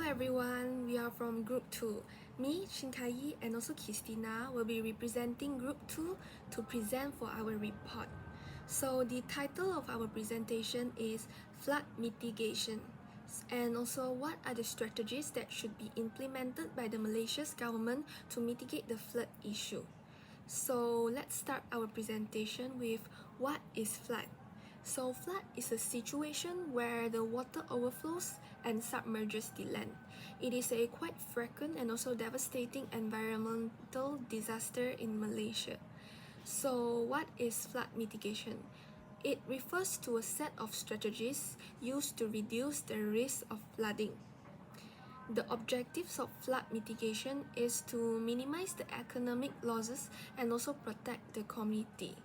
everyone, we are from Group 2. Me, Shinkai, and also Christina will be representing Group 2 to present for our report. So the title of our presentation is Flood Mitigation, and also what are the strategies that should be implemented by the Malaysia's government to mitigate the flood issue. So let's start our presentation with what is flood. So flood is a situation where the water overflows and submerges the land. It is a quite frequent and also devastating environmental disaster in Malaysia. So what is flood mitigation? It refers to a set of strategies used to reduce the risk of flooding. The objectives of flood mitigation is to minimize the economic losses and also protect the community.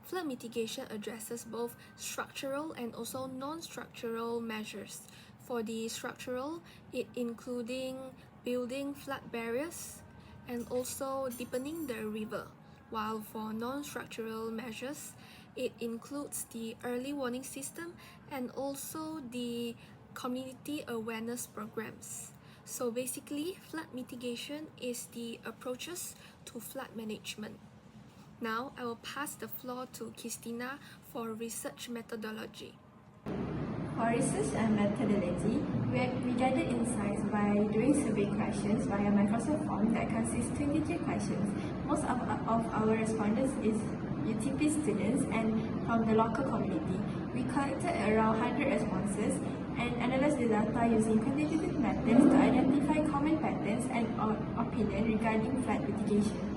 Flood mitigation addresses both structural and also non-structural measures. For the structural, it including building flood barriers and also deepening the river. While for non-structural measures, it includes the early warning system and also the community awareness programs. So basically, flood mitigation is the approaches to flood management. Now, I will pass the floor to Christina for research methodology. For research and methodology, we gathered insights by doing survey questions via Microsoft Form that consists 23 questions. Most of our respondents is UTP students and from the local community. We collected around 100 responses and analyzed the data using quantitative methods to identify common patterns and opinion regarding flood mitigation.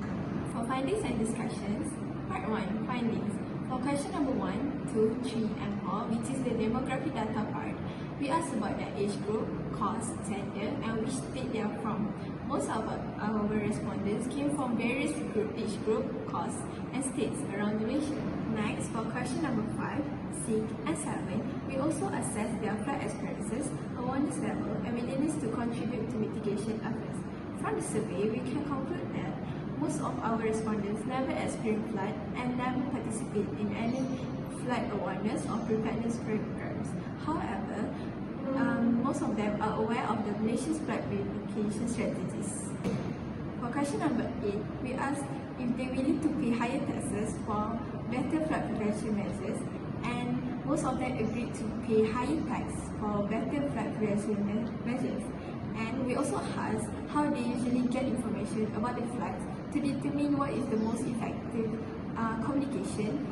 For findings and discussions, Part 1, Findings. For question number 1, 2, 3, and 4, which is the demographic data part, we asked about their age group, course, gender, and which state they are from. Most of our respondents came from various age group, course, and states around Malaysia. Next, for question number 5, 6, and 7, we also assessed their flood experiences, awareness level, and willingness to contribute to mitigation efforts. From the survey, we can conclude that most of our respondents never experienced flood and never participate in any flood awareness or preparedness programs. However, most of them are aware of the Malaysia's flood mitigation strategies. For question number 8, we asked if they willing to pay higher taxes for better flood prevention measures, and most of them agreed to pay higher tax for better flood prevention measures. And we also asked how they usually get information about the floods to determine what is the most effective communication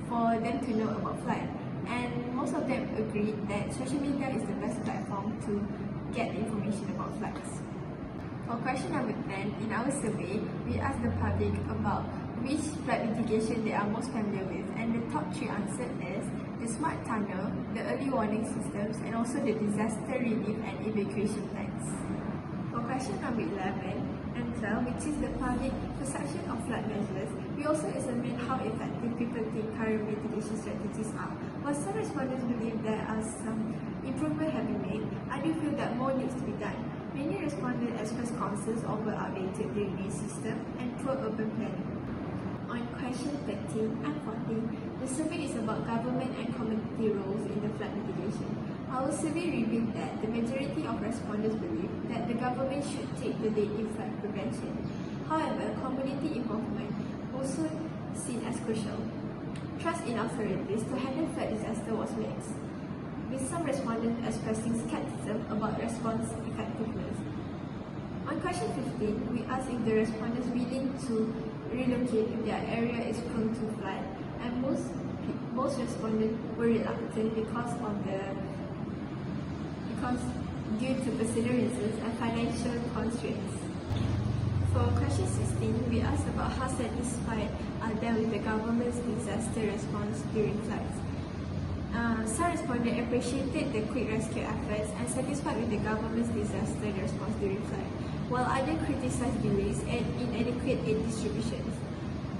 for them to know about flood. And most of them agreed that social media is the best platform to get information about floods. For question number 10, in our survey, we asked the public about which flood mitigation they are most familiar with, and the top 3 answered is the smart tunnel, the early warning systems, and also the disaster relief and evacuation plans. For question number 11 and 12, which is the public perception of flood measures, we also examined how effective people think current mitigation strategies are. While some respondents believe there are some improvement have been made, others feel that more needs to be done. Many respondents expressed concerns over outdated drainage system and poor urban planning. On question 13 and 14, the survey is about government and community roles in the flood mitigation. Our survey revealed that the majority of respondents believe that the government should take the lead in flood prevention. However, community involvement also seen as crucial. Trust in authorities to handle flood disaster was mixed, with some respondents expressing skepticism about response effectiveness. On question 15, we asked if the respondents willing to relocate if their area is prone to flood, and most respondents were reluctant because due to personal reasons and financial constraints. For question 16, we asked about how satisfied are they with the government's disaster response during floods. Some respondents appreciated the quick rescue efforts and satisfied with the government's disaster response during flood, while others criticized delays and inadequate aid distributions.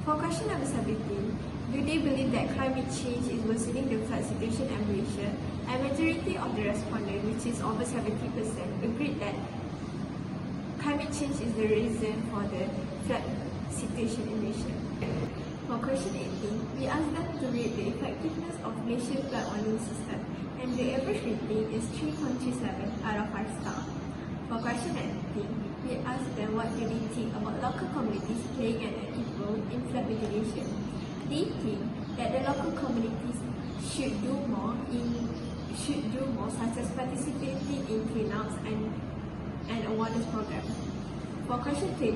For question number 17, do they believe that climate change is worsening the flood situation in Malaysia? A majority of the respondents, which is over 70%, agreed that climate change is the reason for the flood situation in Malaysia. For question 18, we asked them to rate the effectiveness of Malaysia's flood warning system, and the average rating is 3.37 out of 5 stars. asked them what do they think about local communities playing an active role in flood mitigation. They think that the local communities should do more, such as participating in cleanups and awareness program. For question 20,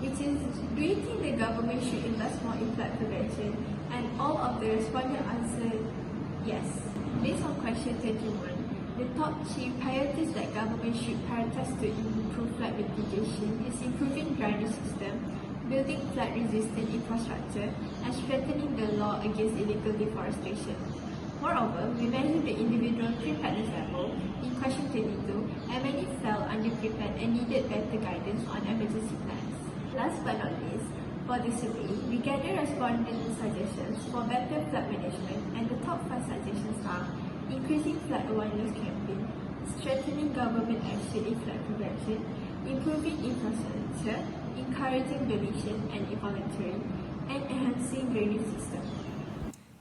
which is, do you think the government should invest more in flood prevention? And all of the respondents answered yes. Based on question 21, the top 3 priorities that government should prioritize to improve flood mitigation is improving drainage system, building flood-resistant infrastructure, and strengthening the law against illegal deforestation. Moreover, we measured the individual preparedness level in question 22, and many fell underprepared and needed better guidance on emergency plans. Last but not least, for this survey, we gathered respondent suggestions for better flood management, and the top 5 suggestions are increasing flood awareness campaign, strengthening government action in flood prevention, improving infrastructure, encouraging donation and volunteering, and enhancing drainage system.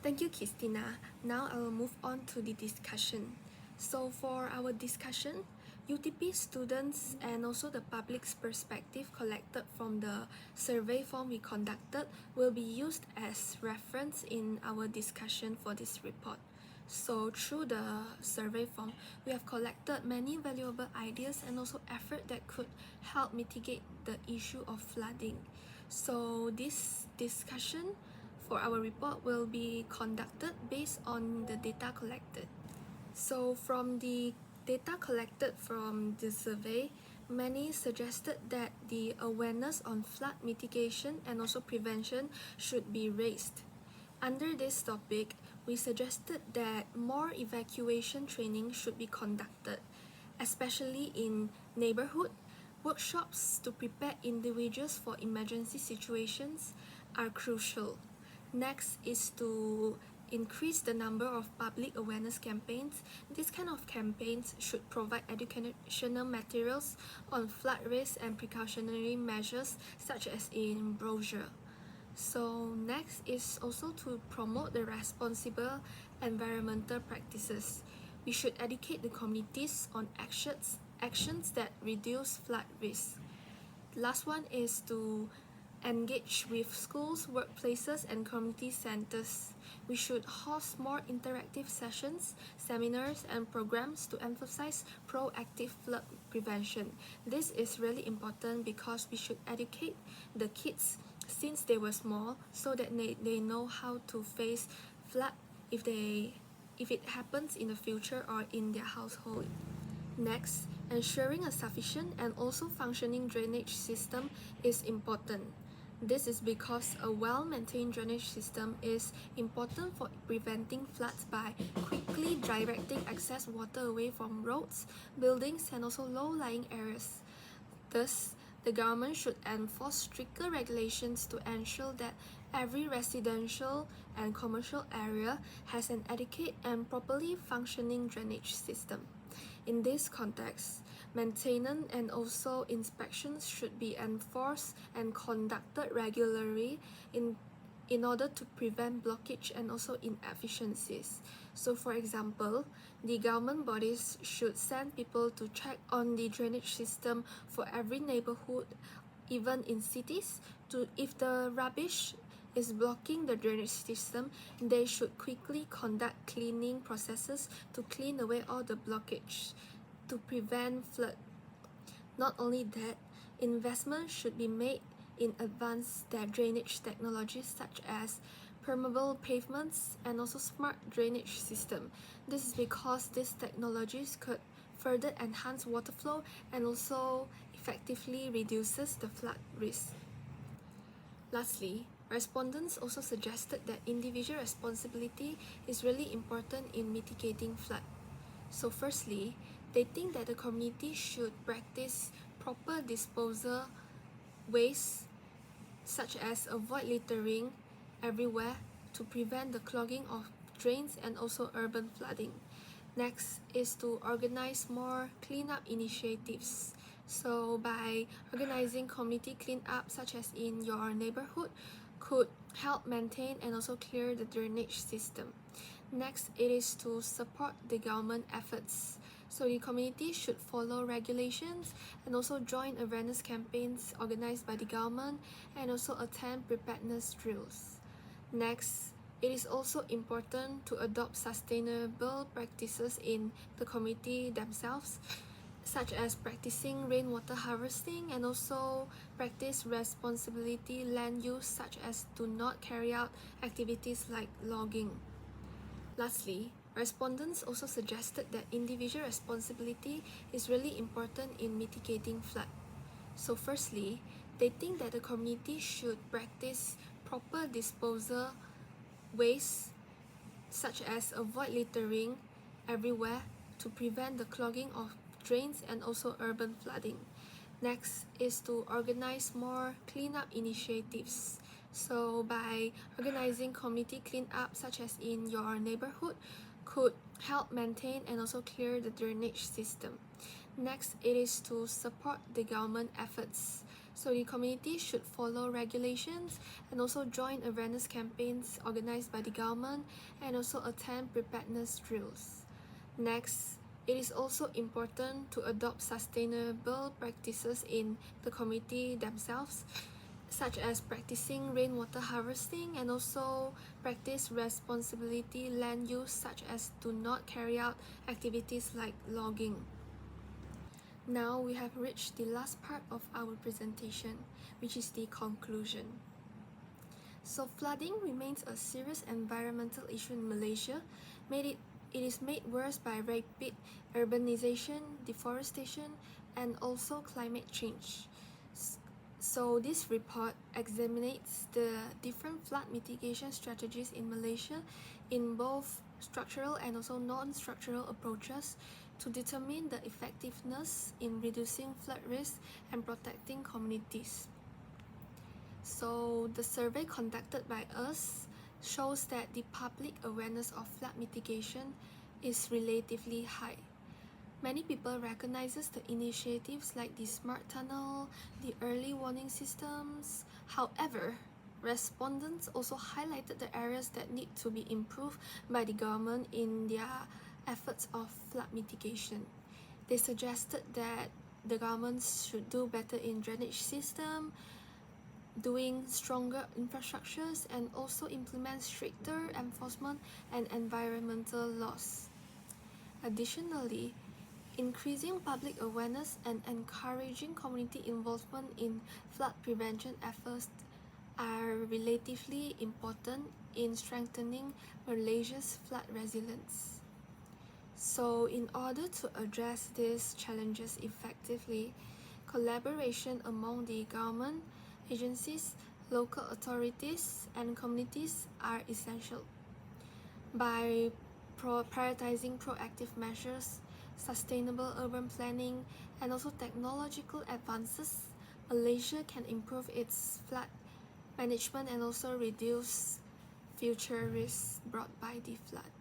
Thank you, Christina. Now I will move on to the discussion. So for our discussion, UTP students and also the public's perspective collected from the survey form we conducted will be used as reference in our discussion for this report. So through the survey form, we have collected many valuable ideas and also effort that could help mitigate the issue of flooding. So this discussion for our report will be conducted based on the data collected. So from the data collected from the survey, many suggested that the awareness on flood mitigation and also prevention should be raised. Under this topic, we suggested that more evacuation training should be conducted, especially in neighborhood. Workshops to prepare individuals for emergency situations are crucial. Next is to increase the number of public awareness campaigns. These kind of campaigns should provide educational materials on flood risk and precautionary measures such as in brochure. So next is also to promote the responsible environmental practices. We should educate the communities on actions that reduce flood risk. Last one is to engage with schools, workplaces, and community centers. We should host more interactive sessions, seminars, and programs to emphasize proactive flood prevention. This is really important because we should educate the kids since they were small so that they know how to face flood if it happens in the future or in their household. Next, ensuring a sufficient and also functioning drainage system is important. This is because a well-maintained drainage system is important for preventing floods by quickly directing excess water away from roads, buildings, and also low-lying areas. Thus, the government should enforce stricter regulations to ensure that every residential and commercial area has an adequate and properly functioning drainage system. In this context, maintenance and also inspections should be enforced and conducted regularly in order to prevent blockage and also inefficiencies. So for example, the government bodies should send people to check on the drainage system for every neighborhood, even in cities. If the rubbish is blocking the drainage system, they should quickly conduct cleaning processes to clean away all the blockage to prevent flood. Not only that, investment should be made in advanced drainage technologies such as permeable pavements and also smart drainage system. This is because these technologies could further enhance water flow and also effectively reduces the flood risk. Lastly, respondents also suggested that individual responsibility is really important in mitigating flood. So firstly, they think that the community should practice proper disposal waste, such as avoid littering everywhere to prevent the clogging of drains and also urban flooding. Next is to organize more cleanup initiatives. So by organizing community cleanup such as in your neighborhood could help maintain and also clear the drainage system. Next, it is to support the government efforts. So the community should follow regulations and also join awareness campaigns organized by the government and also attend preparedness drills. Next, it is also important to adopt sustainable practices in the community themselves, such as practicing rainwater harvesting and also practice responsibility land use, such as do not carry out activities like logging. Lastly, respondents also suggested that individual responsibility is really important in mitigating flood. So firstly, they think that the community should practice proper disposal waste, such as avoid littering everywhere to prevent the clogging of drains and also urban flooding. Next is to organize more cleanup initiatives. So by organizing community cleanup such as in your neighborhood could help maintain and also clear the drainage system. Next, it is to support the government efforts. So the community should follow regulations and also join awareness campaigns organized by the government and also attend preparedness drills. Next, it is also important to adopt sustainable practices in the community themselves, such as practicing rainwater harvesting and also practice responsibility land use, such as do not carry out activities like logging. Now we have reached the last part of our presentation, which is the conclusion. So flooding remains a serious environmental issue in Malaysia. It is made worse by rapid urbanization, deforestation, and also climate change. So this report examines the different flood mitigation strategies in Malaysia in both structural and also non-structural approaches to determine the effectiveness in reducing flood risk and protecting communities. So the survey conducted by us shows that the public awareness of flood mitigation is relatively high. Many people recognizes the initiatives like the smart tunnel, the early warning systems. However, respondents also highlighted the areas that need to be improved by the government in their efforts of flood mitigation. They suggested that the government should do better in drainage system, doing stronger infrastructures, and also implement stricter enforcement and environmental laws. Additionally, increasing public awareness and encouraging community involvement in flood prevention efforts are relatively important in strengthening Malaysia's flood resilience. So in order to address these challenges effectively, collaboration among the government, agencies, local authorities, and communities are essential. By prioritizing proactive measures, sustainable urban planning, and also technological advances, Malaysia can improve its flood management and also reduce future risks brought by the flood.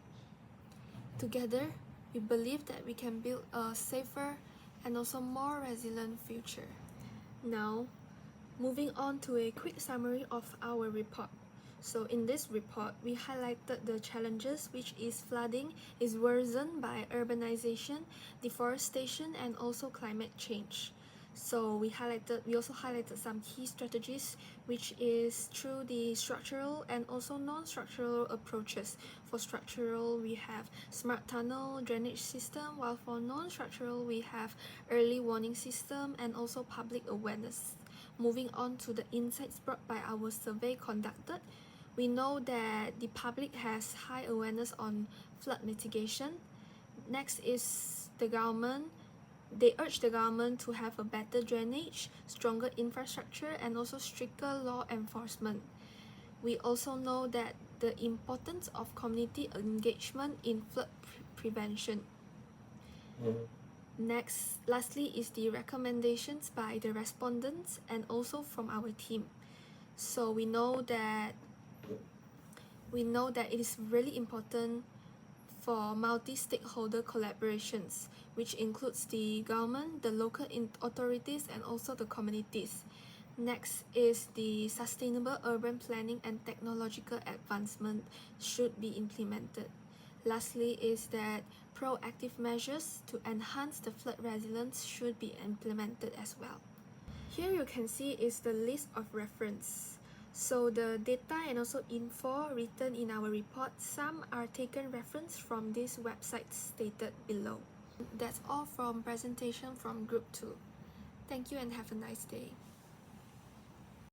Together, we believe that we can build a safer and also more resilient future. Now, moving on to a quick summary of our report. So in this report, we highlighted the challenges, which is flooding is worsened by urbanization, deforestation, and also climate change. So we also highlighted some key strategies, which is through the structural and also non-structural approaches. For structural, we have smart tunnel drainage system, while for non-structural, we have early warning system and also public awareness. Moving on to the insights brought by our survey conducted, we know that the public has high awareness on flood mitigation. Next is the government. They urge the government to have a better drainage, stronger infrastructure, and also stricter law enforcement. We also know that the importance of community engagement in flood prevention. Lastly is the recommendations by the respondents and also from our team. So we know that it is really important for multi-stakeholder collaborations, which includes the government, the local authorities, and also the communities. Next is the sustainable urban planning and technological advancement should be implemented. Lastly is that proactive measures to enhance the flood resilience should be implemented as well. Here you can see is the list of reference. So the data and also info written in our report, some are taken reference from these websites stated below. That's all from presentation from Group 2. Thank you and have a nice day.